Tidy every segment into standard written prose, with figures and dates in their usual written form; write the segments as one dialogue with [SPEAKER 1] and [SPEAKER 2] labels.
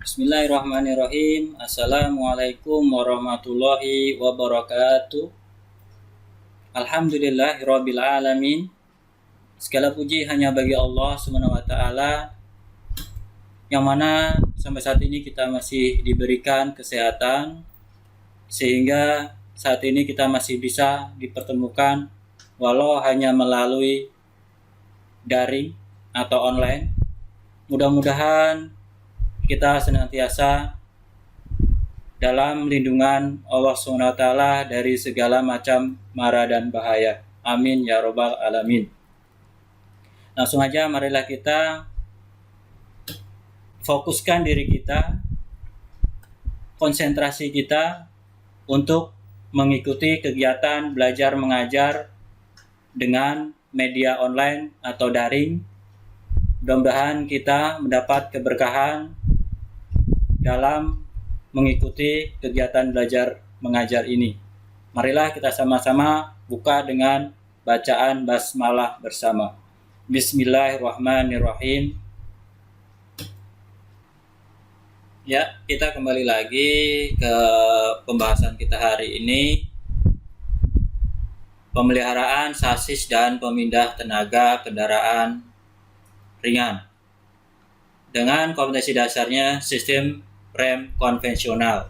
[SPEAKER 1] Bismillahirrahmanirrahim. Assalamualaikum warahmatullahi wabarakatuh. Alhamdulillahirabbil alamin. Segala puji hanya bagi Allah Subhanahu wa taala, yang mana sampai saat ini kita masih diberikan kesehatan sehingga saat ini kita masih bisa dipertemukan walau hanya melalui daring atau online. Mudah-mudahan kita senantiasa dalam lindungan Allah SWT dari segala macam mara dan bahaya. Amin ya robbal alamin. Langsung aja marilah kita fokuskan diri kita, konsentrasi kita untuk mengikuti kegiatan belajar mengajar dengan media online atau daring. Mudah-mudahan kita mendapat keberkahan dalam mengikuti kegiatan belajar mengajar ini. Marilah kita sama-sama buka dengan bacaan basmalah bersama. Bismillahirrahmanirrahim. Ya, kita kembali lagi ke pembahasan kita hari ini. Pemeliharaan sasis dan pemindah tenaga kendaraan ringan dengan kompetensi dasarnya sistem rem konvensional.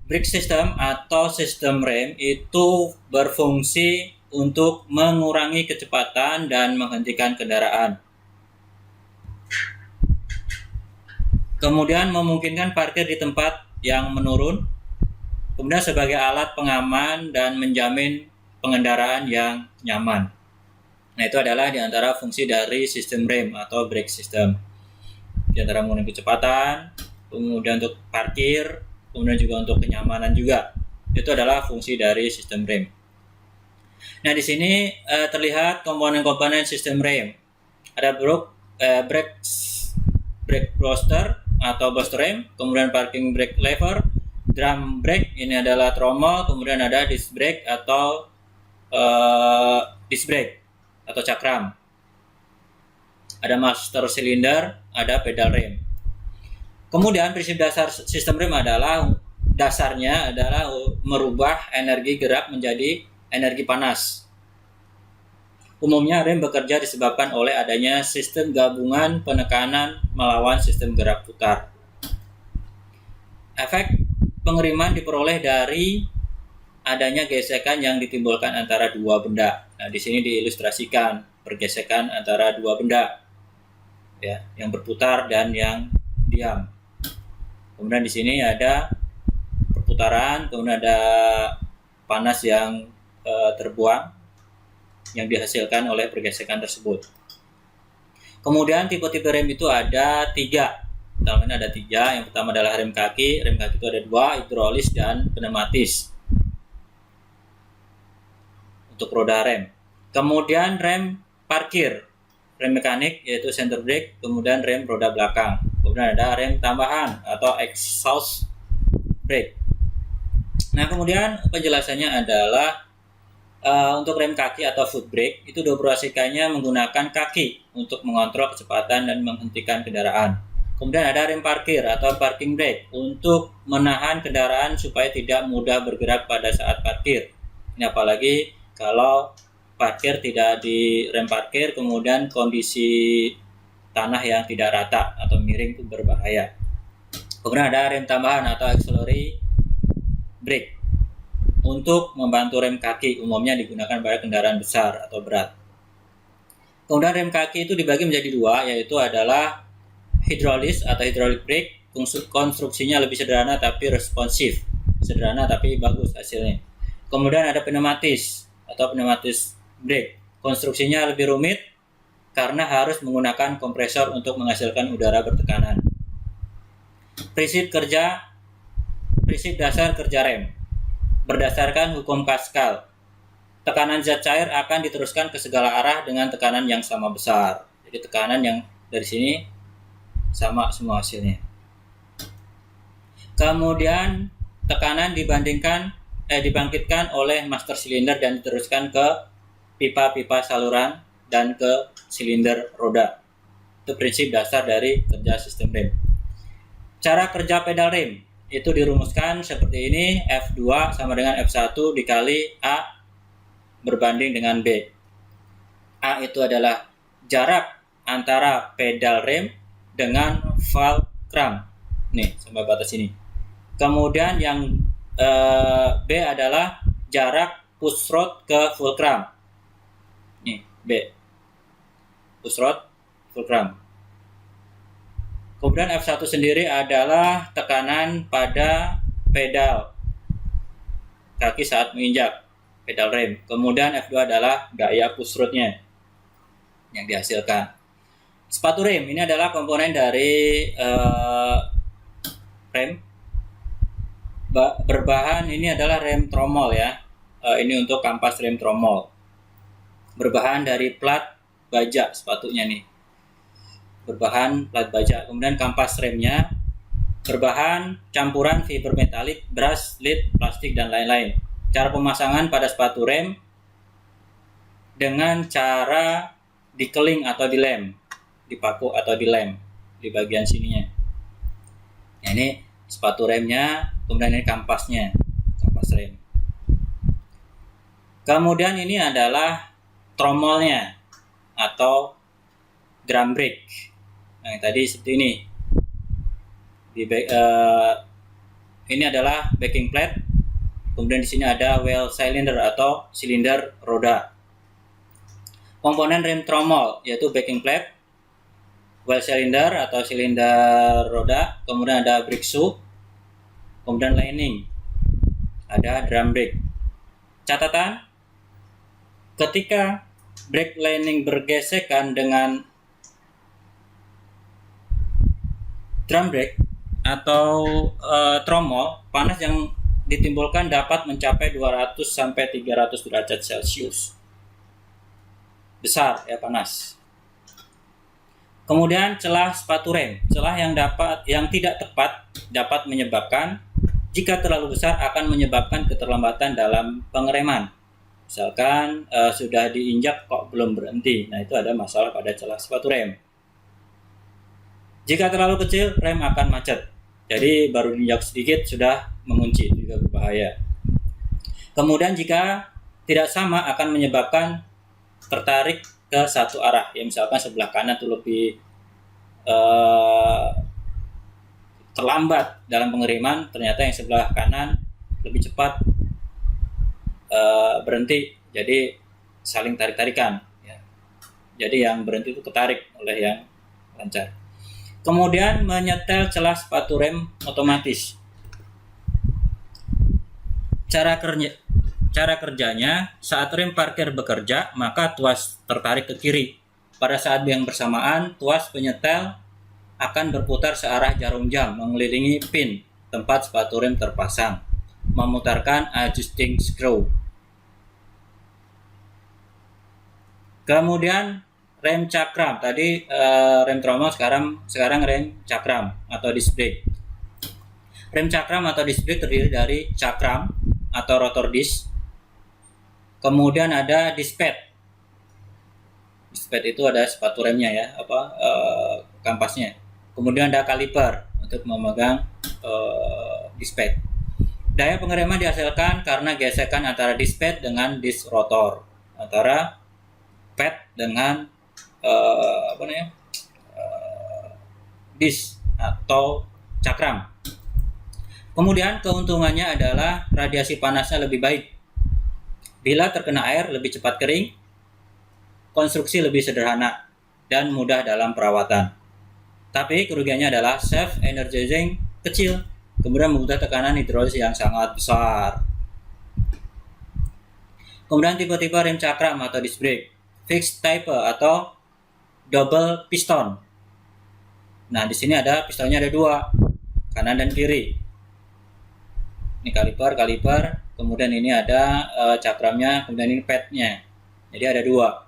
[SPEAKER 1] Brake system atau sistem rem itu berfungsi untuk mengurangi kecepatan dan menghentikan kendaraan. Kemudian memungkinkan parkir di tempat yang menurun. Kemudian sebagai alat pengaman dan menjamin pengendaraan yang nyaman. Nah, itu adalah di antara fungsi dari sistem rem atau brake system. Di antara mengurangi kecepatan, kemudian untuk parkir, kemudian juga untuk kenyamanan juga. Itu adalah fungsi dari sistem rem. Nah, di sini terlihat komponen-komponen sistem rem. Ada brake booster atau booster rem, kemudian parking brake lever, drum brake, ini adalah tromol, kemudian ada disc brake atau disc brake atau cakram. Ada master cylinder, ada pedal rem. Kemudian prinsip dasar sistem rem dasarnya adalah merubah energi gerak menjadi energi panas. Umumnya rem bekerja disebabkan oleh adanya sistem gabungan penekanan melawan sistem gerak putar. Efek pengeriman diperoleh dari adanya gesekan yang ditimbulkan antara dua benda. Nah, di sini diilustrasikan pergesekan antara dua benda, ya, yang berputar dan yang diam. Kemudian di sini ada perputaran, kemudian ada panas yang terbuang yang dihasilkan oleh pergesekan tersebut. Kemudian tipe-tipe rem itu ada tiga. Utamanya ada tiga. Yang pertama adalah rem kaki. Rem kaki itu ada dua, hidrolis dan pneumatis. Untuk roda rem. Kemudian rem parkir, rem mekanik yaitu center brake, kemudian rem roda belakang. Kemudian ada rem tambahan atau exhaust brake. Nah, kemudian penjelasannya adalah untuk rem kaki atau foot brake itu dioperasikannya menggunakan kaki untuk mengontrol kecepatan dan menghentikan kendaraan. Kemudian ada rem parkir atau parking brake untuk menahan kendaraan supaya tidak mudah bergerak pada saat parkir. Ini apalagi kalau parkir tidak di rem parkir, kemudian kondisi tanah yang tidak rata atau miring itu berbahaya. Kemudian ada rem tambahan atau auxiliary brake untuk membantu rem kaki, umumnya digunakan pada kendaraan besar atau berat. Kemudian rem kaki itu dibagi menjadi dua, yaitu adalah hidrolis atau hydraulic brake, konstruksinya lebih sederhana tapi responsif, sederhana tapi bagus hasilnya. Kemudian ada pneumatis atau pneumatis brake, konstruksinya lebih rumit karena harus menggunakan kompresor untuk menghasilkan udara bertekanan. Prinsip dasar kerja rem berdasarkan hukum Pascal. Tekanan zat cair akan diteruskan ke segala arah dengan tekanan yang sama besar. Jadi tekanan yang dari sini sama semua hasilnya. Kemudian tekanan dibangkitkan oleh master silinder dan diteruskan ke pipa-pipa saluran dan ke silinder roda. Itu prinsip dasar dari kerja sistem rem. Cara kerja pedal rem itu dirumuskan seperti ini, F2 sama dengan F1 dikali A berbanding dengan B. A itu adalah jarak antara pedal rem dengan fulcrum. Nih, sampai batas ini. Kemudian yang B adalah jarak push rod ke fulcrum. Nih, B. Push rod, fulcrum. Kemudian F1 sendiri adalah tekanan pada pedal kaki saat menginjak pedal rem. Kemudian F2 adalah gaya push rodnya yang dihasilkan. Sepatu rem ini adalah komponen dari rem. Berbahan ini adalah rem tromol ya. Ini untuk kampas rem tromol. Berbahan dari plat baja sepatunya nih. Berbahan plat baja. Kemudian kampas remnya berbahan campuran fiber metalik, brass, lead, plastik dan lain-lain. Cara pemasangan pada sepatu rem dengan cara dikeling atau dilem, dipaku atau dilem di bagian sininya. Nah, ini sepatu remnya, kemudian ini kampasnya, kampas rem. Kemudian ini adalah tromolnya atau drum brake. Nah, tadi seperti ini. Ini adalah backing plate. Kemudian di sini ada well cylinder atau silinder roda. Komponen rem tromol yaitu backing plate, well cylinder atau silinder roda, kemudian ada brake shoe, kemudian lining, ada drum brake. Catatan, ketika brake lining bergesekan dengan drum brake atau tromol, panas yang ditimbulkan dapat mencapai 200 sampai 300 derajat Celcius. Besar ya, panas. Kemudian celah sepatu rem. Celah yang tidak tepat dapat menyebabkan, jika terlalu besar akan menyebabkan keterlambatan dalam pengereman. Misalkan sudah diinjak kok belum berhenti. Nah, itu ada masalah pada celah sepatu rem. Jika terlalu kecil, rem akan macet. Jadi baru diinjak sedikit sudah mengunci, juga berbahaya. Kemudian jika tidak sama akan menyebabkan tertarik ke satu arah. Ya, misalkan sebelah kanan itu lebih terlambat dalam pengereman, ternyata yang sebelah kanan lebih cepat berhenti. Jadi saling tarik-tarikan. Ya. Jadi yang berhenti itu ketarik oleh yang lancar. Kemudian menyetel celah sepatu rem otomatis. Cara kerjanya, saat rem parkir bekerja, maka tuas tertarik ke kiri. Pada saat yang bersamaan, tuas penyetel akan berputar searah jarum jam mengelilingi pin tempat sepatu rem terpasang, memutarkan adjusting screw. Kemudian rem cakram, tadi rem tromol, sekarang rem cakram atau disc brake. Rem cakram atau disc brake terdiri dari cakram atau rotor disc. Kemudian ada disc pad. Disc pad itu ada sepatu remnya ya, kampasnya. Kemudian ada kaliper untuk memegang disc pad. Daya pengereman dihasilkan karena gesekan antara disc pad dengan disc rotor, antara pad dengan disc atau cakram. Kemudian keuntungannya adalah radiasi panasnya lebih baik. Bila terkena air lebih cepat kering, konstruksi lebih sederhana dan mudah dalam perawatan. Tapi kerugiannya adalah self energizing kecil, kemudian membutuhkan tekanan hidrolis yang sangat besar. Kemudian tipe-tipe rem cakram atau disc brake, fixed type atau double piston. Nah, di sini ada pistonnya ada dua, kanan dan kiri. Ini kaliper, kemudian ini ada cakramnya, kemudian ini padnya. Jadi ada dua.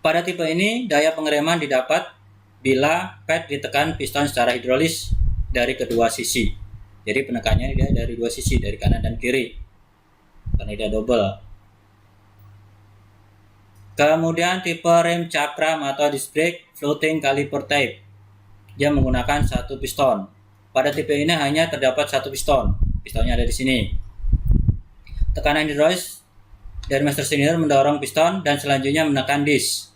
[SPEAKER 1] Pada tipe ini daya pengereman didapat bila pad ditekan piston secara hidrolis dari kedua sisi. Jadi penekannya dia dari dua sisi, dari kanan dan kiri. Karena dia double. Kemudian tipe rem cakram atau disc brake floating caliper type. Dia menggunakan satu piston. Pada tipe ini hanya terdapat satu piston. Pistonnya ada di sini. Tekanan hidrolis dari master cylinder mendorong piston dan selanjutnya menekan disc.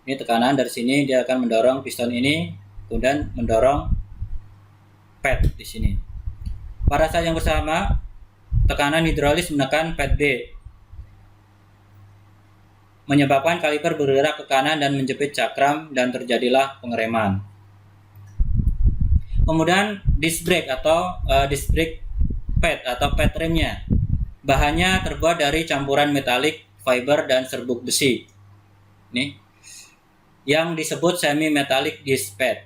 [SPEAKER 1] Ini tekanan dari sini, dia akan mendorong piston ini, kemudian mendorong pad di sini. Pada saat yang bersama, tekanan hidrolis menekan pad B, menyebabkan kaliper bergerak ke kanan dan menjepit cakram dan terjadilah pengereman. Kemudian disc brake atau disc brake pad atau pad remnya. Bahannya terbuat dari campuran metalik, fiber dan serbuk besi. Nih, yang disebut semi metallic disc pad.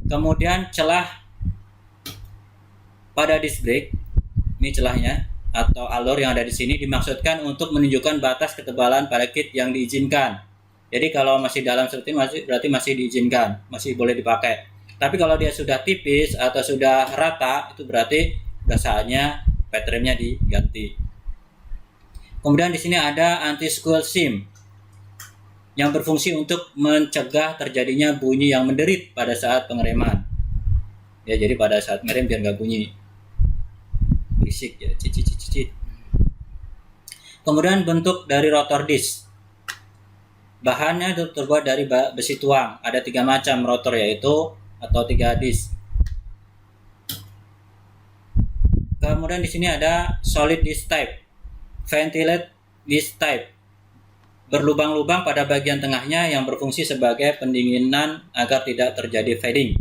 [SPEAKER 1] Kemudian celah pada disc brake, ini celahnya atau alur yang ada di sini dimaksudkan untuk menunjukkan batas ketebalan pada kit yang diizinkan. Jadi kalau masih dalam seperti ini berarti masih diizinkan, masih boleh dipakai. Tapi kalau dia sudah tipis atau sudah rata, itu berarti sudah saatnya pad remnya diganti. Kemudian di sini ada anti-squeal shim yang berfungsi untuk mencegah terjadinya bunyi yang menderit pada saat pengereman. Ya, jadi pada saat ngerem biar nggak bunyi berisik ya, cicit. Kemudian bentuk dari rotor disc. Bahannya terbuat dari besi tuang. Ada 3 macam rotor yaitu atau 3 disc. Kemudian di sini ada solid disc type, ventilate disc type, berlubang-lubang pada bagian tengahnya yang berfungsi sebagai pendinginan agar tidak terjadi fading.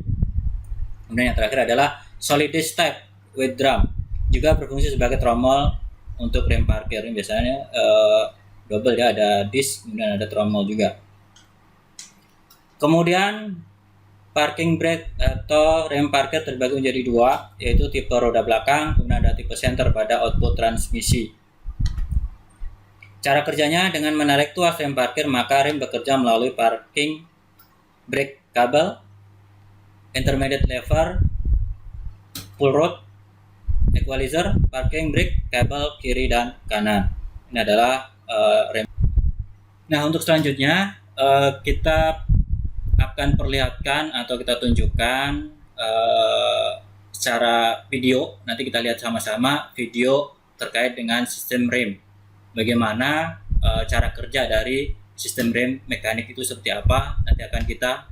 [SPEAKER 1] Kemudian yang terakhir adalah solid disc type with drum, juga berfungsi sebagai tromol untuk rem parkir. Ini biasanya double ya, ada disc kemudian ada tromol juga. Kemudian parking brake atau rem parkir terbagi menjadi 2, yaitu tipe roda belakang, kemudian ada tipe center pada output transmisi. Cara kerjanya dengan menarik tuas rem parkir, maka rem bekerja melalui parking brake kabel, intermediate lever, pull rod, equalizer, parking brake kabel kiri dan kanan. Ini adalah rem. Nah, untuk selanjutnya kita akan perlihatkan atau kita tunjukkan secara video. Nanti kita lihat sama-sama video terkait dengan sistem rem. Bagaimana cara kerja dari sistem rem mekanik itu seperti apa, nanti akan kita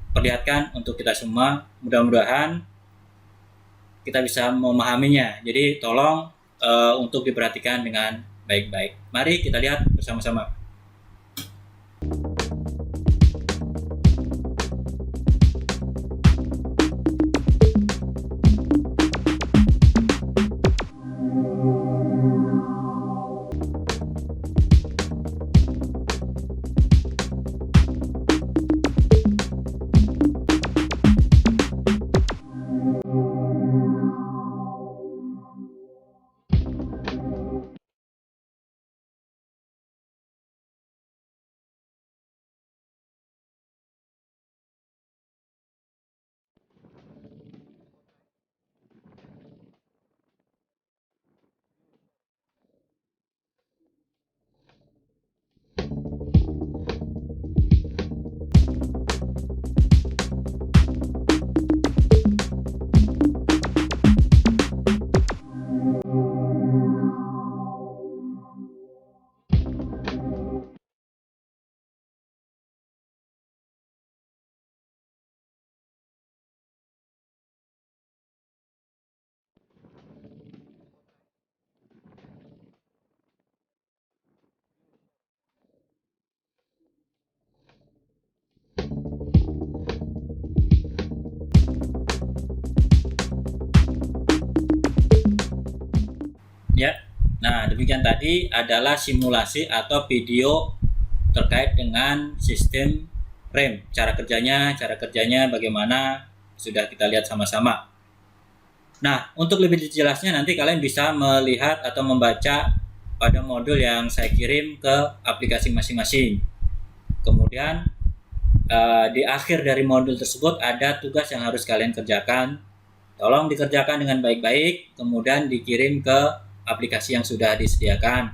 [SPEAKER 1] perlihatkan untuk kita semua. Mudah-mudahan kita bisa memahaminya. Jadi tolong untuk diperhatikan dengan baik-baik. Mari kita lihat bersama-sama. Ya, nah demikian tadi adalah simulasi atau video terkait dengan sistem rem. Cara kerjanya bagaimana sudah kita lihat sama-sama. Nah, untuk lebih jelasnya nanti kalian bisa melihat atau membaca pada modul yang saya kirim ke aplikasi masing-masing. Kemudian di akhir dari modul tersebut ada tugas yang harus kalian kerjakan. Tolong dikerjakan dengan baik-baik, kemudian dikirim ke aplikasi yang sudah disediakan.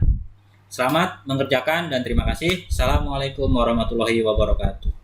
[SPEAKER 1] Selamat mengerjakan dan terima kasih. Assalamualaikum warahmatullahi wabarakatuh.